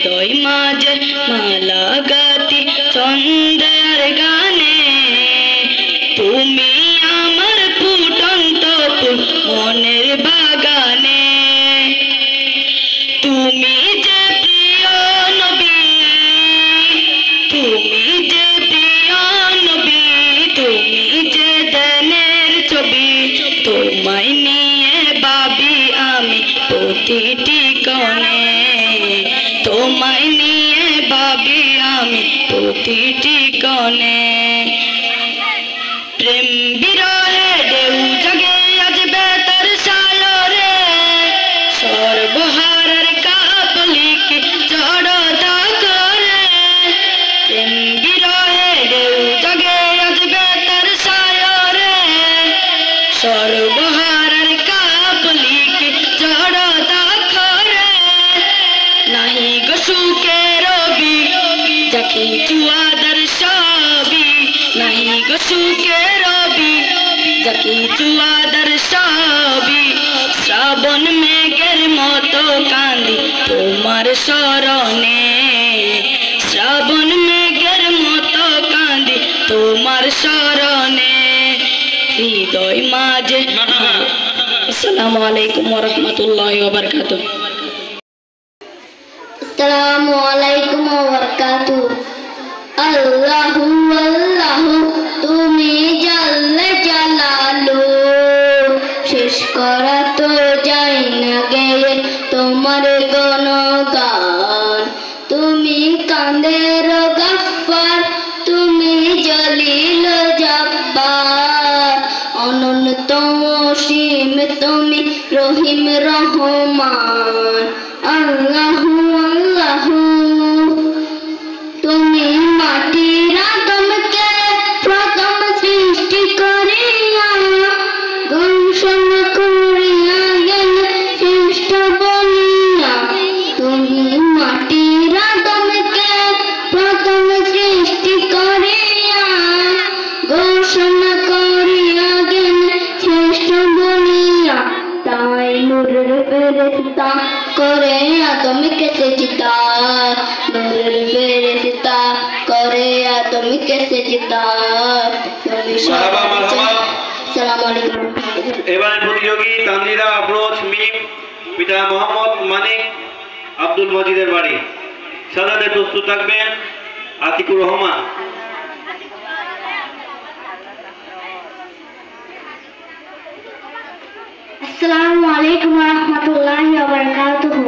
হৃদয় মাঝে মালা গাতি ছন্দের গানে তুমি আমার ফুটন্ত ফুল মনের বাগানে তুমি যে প্রিয় নবী তুমি যে প্রিয় নবী তুমি যে দেনের ছবি তোমায় নিয়ে ভাবি আমি প্রতিটি কোণে তোমায় নিয়ে ভাবি আমি প্রতিটি কোণে প্রেম বিরহে ঢেউ জাগে আজ বেতার সায়রে সর্বহারের কাপলিকে জড়তা করে প্রেম বিরহে ঢেউ জাগে আজ বেতার সায়রে সর্বহারের কাপলিকে জড়তা করে নাহি গো সুখের রবি যাকে চুয়াদার সবই নাহি গো সুখের রবি যাকে চুয়াদার সবই শ্রাবণ মেঘের মতো কান্দি তোমার স্মরণে শ্রাবণ মেঘের মতো কান্দি তোমার স্মরণে হৃদয় মাঝে আসসালামু আলাইকুম ওয়া রাহমাতুল্লাহি ওয়া বারাকাতুহু আসসালামু আলাইকুম ওয়া বারাকাতুহু আল্লাহু আল্লাহু তুমি জাল্লে জালালু শেষ করা তো যায় না গেয়ে তোমার গুণগান তুমি কান্দের গাফফার তুমি জলিল জব্বার অনন্ত অসীম তুমি রহিম রহমান আল্লাহু আল্লাহু তুমি মাটির আদমকে প্রথম সৃষ্টি করিয়া ঘোষণা করিয়া গেল শ্রেষ্ঠ বলিয়া তুমি মাটির আদমকে প্রথম সৃষ্টি করিয়া ঘোষণা করিয়া গেল শ্রেষ্ঠ বলিয়া তাই নূরের ফেরেশতা করে আদমকে সেজদা নূরের ফেরেশতা করে আদমকে সেজদা নবী আসসালামু আলাইকুম। এবারে প্রতিযোগী তানজিরা আফরোজ মিম পিতা মোহাম্মদ মানিক আব্দুল মজিদের বাড়ি সাজাতে প্রস্তুত থাকবেন আতিকুর রহমান। আসসালামু আলাইকুম ওয়া রাহমাতুল্লাহি ওয়া বারাকাতুহু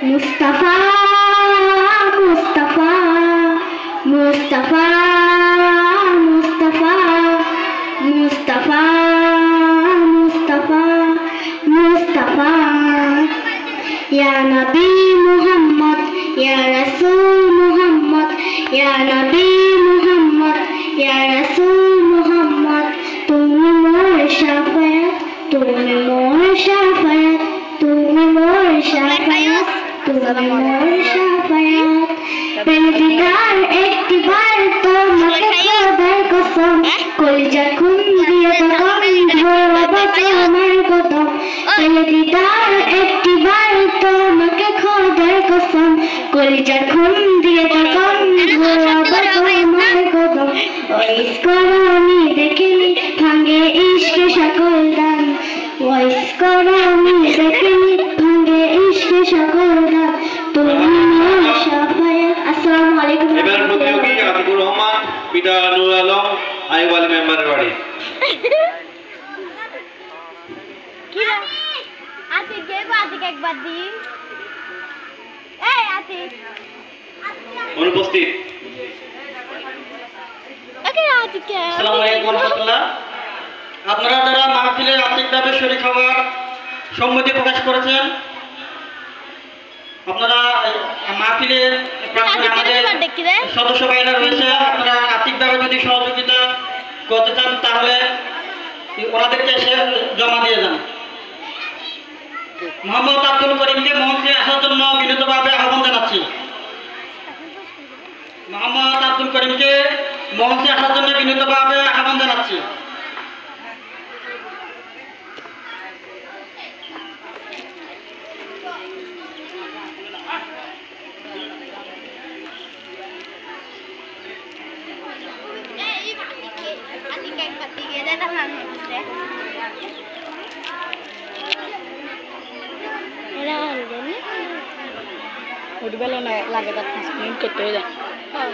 মুস্তাফা মুস্তাফা মুস্তাফা মুস্তাফা মুস্তাফা মুস্তাফা মুস্তাফা ইয়া নবী মুহাম্মদ ইয়া রাসূল মুহাম্মদ ইয়া নবী মুহাম্মদ ইয়া রাসূল মুহাম্মদ তুমি মোর শাফায়াত তুমি মোর শাফায়াত তুমি মোর শাফায়াত তুমি মোর শাফায়াত পেলদিদার একটিবার তোমাকে খোদার কসম কলিজা খুন দিয়ে তখন ধরবা তোমার কদম পেলদিদার একটিবার তোমাকে খোদার কসম কলিজা খুন দিয়ে তখন ধরবা তোমার কদম ওয়াইস করো আমি দেখিনি ভাঙে ইশকে সকল দান ওয়াইস করো আমি দেখিনি ভাঙে ইশকে সকল দান তুমি মোর শাফায়াত। আসসালামু আলাইকুম। এবার প্রতিযোগী আতিকুর রহমান পিতা নূর আলম আইয়ুব আলী মেম্বারের বাড়ি কি রে আতিক গেবো আতিক একবার দি এই আতিক অনুপস্থিত। ওকে আতিক আসসালামু আলাইকুম ওয়া রাহমাতুল্লাহ। আপনারা যারা মাহফিলে আর্থিকভাবে শরীক হওয়ার সম্মতি প্রকাশ করেছেন আপনারা মাহফিলে আমাদের সদস্য ভাইরা রয়েছে আপনারা আর্থিকভাবে যদি সহযোগিতা করতে চান তাহলে ওনাদেরকে এসে জমা দিয়ে যান। মোহাম্মদ আব্দুল করিমকে মঞ্চে আসার জন্য বিনীতভাবে আহ্বান জানাচ্ছি। মোহাম্মদ আব্দুল করিমকে মঞ্চে আসার জন্য বিনীতভাবে আহ্বান জানাচ্ছি। উঠবেলা লাগে তার 5 মিনিট করতে হয়ে যায় হ্যাঁ